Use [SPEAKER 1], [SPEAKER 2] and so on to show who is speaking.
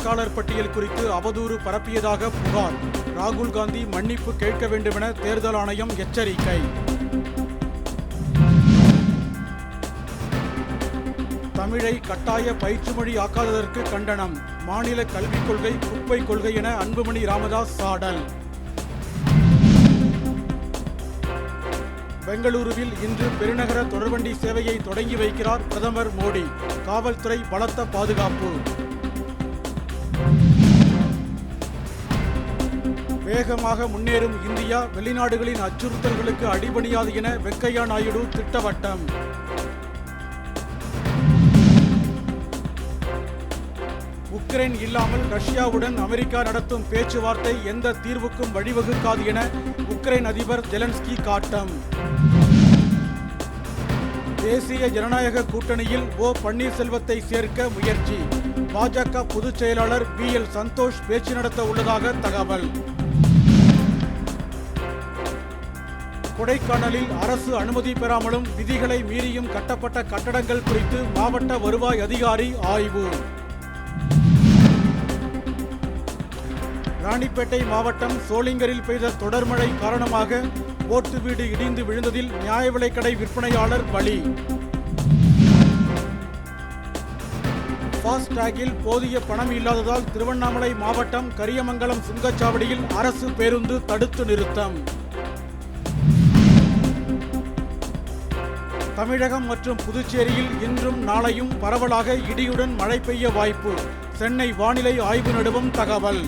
[SPEAKER 1] வாக்காளர் பட்டியல் குறித்து அவதூறு பரப்பியதாக புகார். ராகுல் காந்தி மன்னிப்பு கேட்க வேண்டுமென தேர்தல் ஆணையம் எச்சரிக்கை. தமிழை கட்டாய பயிற்று மொழி ஆக்காததற்கு கண்டனம். மாநில கல்விக் கொள்கை குப்பை கொள்கை என அன்புமணி ராமதாஸ் சாடல். பெங்களூருவில் இன்று பெருநகர தொடர்வண்டி சேவையை தொடங்கி வைக்கிறார் பிரதமர் மோடி. காவல்துறை பலத்த பாதுகாப்பு. வேகமாக முன்னேறும் இந்தியா வெளிநாடுகளின் அச்சுறுத்தல்களுக்கு அடிபணியாது என வெங்கையா நாயுடு திட்டவட்டம். உக்ரைன் இல்லாமல் ரஷ்யாவுடன் அமெரிக்கா நடத்தும் பேச்சுவார்த்தை எந்த தீர்வுக்கும் வழிவகுக்காது என உக்ரைன் அதிபர் ஜெலன்ஸ்கி காட்டம். தேசிய ஜனநாயக கூட்டணியில் ஓ பன்னீர்செல்வத்தை சேர்க்க முயற்சி. பாஜக பொதுச் செயலாளர் BL சந்தோஷ் பேச்சு நடத்த உள்ளதாக தகவல். கொடைக்கானலில் அரசு அனுமதி பெறாமலும் விதிகளை மீறியும் கட்டப்பட்ட கட்டடங்கள் குறித்து மாவட்ட வருவாய் அதிகாரி ஆய்வு. ராணிப்பேட்டை மாவட்டம் சோளிங்கரில் பெய்த தொடர் மழை காரணமாக ஓட்டு வீடு இடிந்து விழுந்ததில் நியாய விலைக்கடை விற்பனையாளர் பலி. ஃபாஸ்டாகில் போதிய பணம் இல்லாததால் திருவண்ணாமலை மாவட்டம் கரியமங்கலம் சுங்கச்சாவடியில் அரசு பேருந்து தடுத்து நிறுத்தம். தமிழகம் மற்றும் புதுச்சேரியில் இன்றும் நாளையும் பரவலாக இடியுடன் மழை பெய்ய வாய்ப்பு. சென்னை வானிலை ஆய்வு நடுவம் தகவல்.